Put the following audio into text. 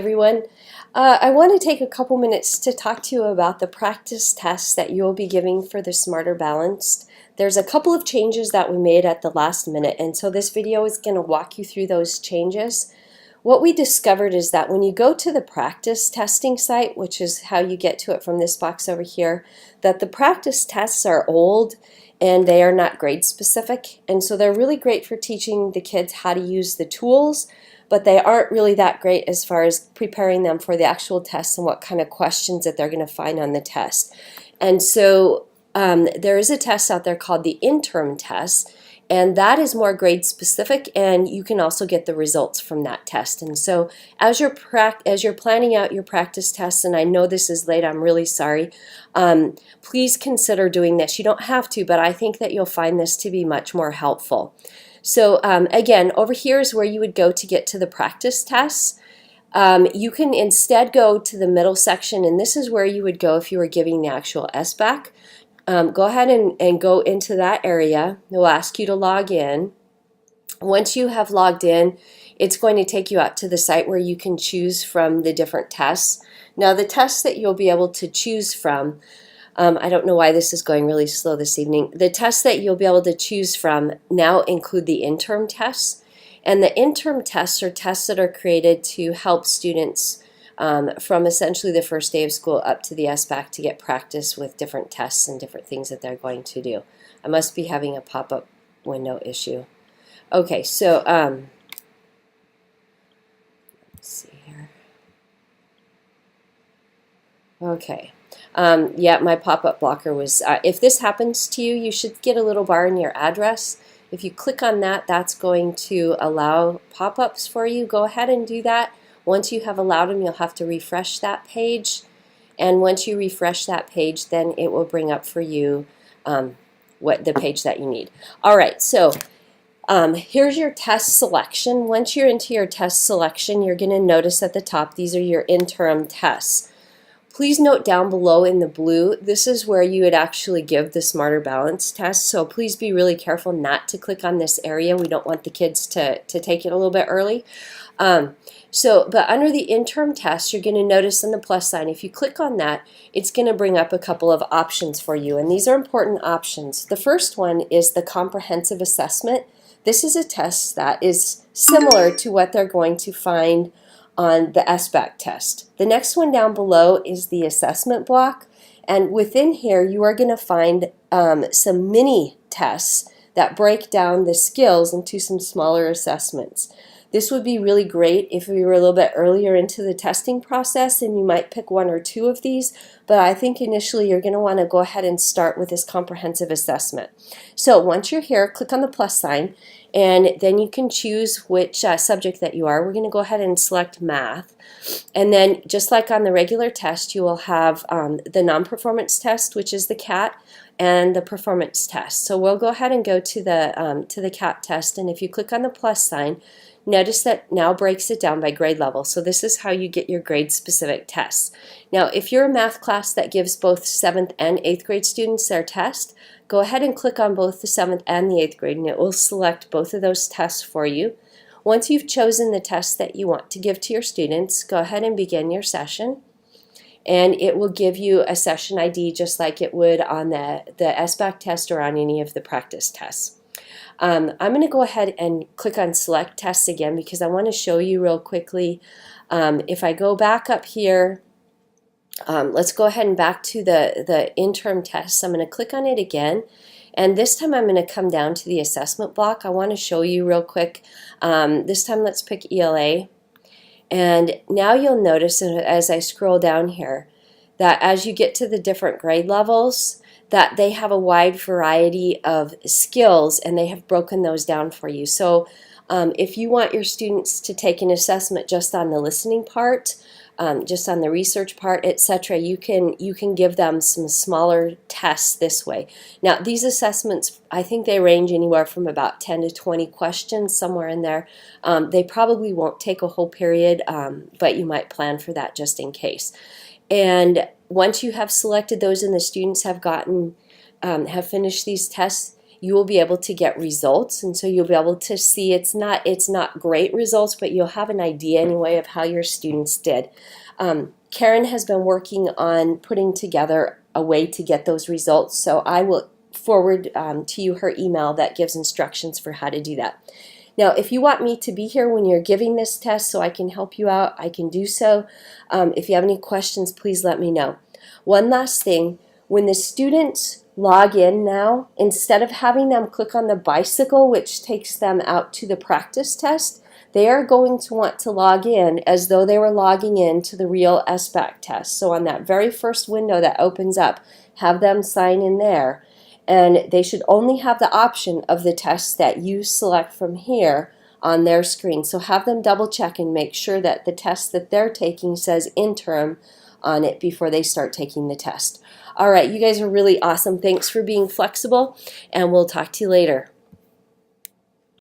Everyone. I want to take a couple minutes to talk to you about the practice tests that you'll be giving for the Smarter Balanced. There's a couple of changes that we made at the last minute, and so this video is going to walk you through those changes. What we discovered is that when you go to the practice testing site, which is how you get to it from this box over here, that the practice tests are old and they are not grade specific, and so they're really great for teaching the kids how to use the tools, but they aren't really that great as far as preparing them for the actual tests and what kind of questions that they're going to find on the test. And so there is a test out there called the Interim Test, and that is more grade specific, and you can also get the results from that test. And so as you're planning out your practice tests, and I know this is late, I'm really sorry, please consider doing this. You don't have to, but I think that you'll find this to be much more helpful. So again, over here is where you would go to get to the practice tests. You can instead go to the middle section, and this is where you would go if you were giving the actual SBAC. Go ahead and go into that area. It will ask you to log in. Once you have logged in, it's going to take you out to the site where you can choose from the different tests. Now the tests that you'll be able to choose from, I don't know why this is going really slow this evening. The tests that you'll be able to choose from now include the interim tests. And the interim tests are tests that are created to help students from essentially the first day of school up to the SBAC to get practice with different tests and different things that they're going to do. I must be having a pop-up window issue. Okay, so let's see here. Okay. Yeah, my pop-up blocker was, if this happens to you, you should get a little bar in your address. If you click on that, that's going to allow pop-ups for you. Go ahead and do that. Once you have allowed them, you'll have to refresh that page. And once you refresh that page, then it will bring up for you what the page that you need. All right, so here's your test selection. Once you're into your test selection, you're going to notice at the top, these are your interim tests. Please note down below in the blue, this is where you would actually give the Smarter Balanced test, so please be really careful not to click on this area. We don't want the kids to take it a little bit early. But under the interim test, you're going to notice in the plus sign, if you click on that, it's going to bring up a couple of options for you, and these are important options. The first one is the comprehensive assessment. This is a test that is similar to what they're going to find on the SBAC test. The next one down below is the assessment block, and within here you are going to find some mini tests that break down the skills into some smaller assessments. This would be really great if we were a little bit earlier into the testing process and you might pick one or two of these, but I think initially you're going to want to go ahead and start with this comprehensive assessment. So once you're here, click on the plus sign, and then you can choose which subject that you are. We're going to go ahead and select math, and then just like on the regular test, you will have the non-performance test, which is the CAT, and the performance test. So we'll go ahead and go to the CAT test, and if you click on the plus sign, notice that now breaks it down by grade level. So this is how you get your grade specific tests. Now if you're a math class that gives both 7th and 8th grade students their test, go ahead and click on both the 7th and the 8th grade, and it will select both of those tests for you. Once you've chosen the test that you want to give to your students, go ahead and begin your session, and it will give you a session ID just like it would on the SBAC test or on any of the practice tests. I'm going to go ahead and click on select tests again because I want to show you real quickly. If I go back up here, let's go ahead and back to the interim tests. I'm going to click on it again, and this time I'm going to come down to the assessment block. I want to show you real quick. This time let's pick ELA, and now you'll notice as I scroll down here that as you get to the different grade levels, that they have a wide variety of skills, and they have broken those down for you. So if you want your students to take an assessment just on the listening part, just on the research part, etc., you can give them some smaller tests this way. Now these assessments, I think they range anywhere from about 10 to 20 questions, somewhere in there. They probably won't take a whole period, but you might plan for that just in case. And once you have selected those and the students have finished these tests, you will be able to get results, and so you'll be able to see it's not great results, but you'll have an idea anyway of how your students did. Karen has been working on putting together a way to get those results, so I will forward to you her email that gives instructions for how to do that. Now, if you want me to be here when you're giving this test so I can help you out, I can do so. If you have any questions, please let me know. One last thing, when the students log in now, instead of having them click on the bicycle, which takes them out to the practice test, they are going to want to log in as though they were logging in to the real SBAC test. So on that very first window that opens up, have them sign in there. And they should only have the option of the test that you select from here on their screen. So have them double check and make sure that the test that they're taking says interim on it before they start taking the test. All right, you guys are really awesome. Thanks for being flexible, and we'll talk to you later.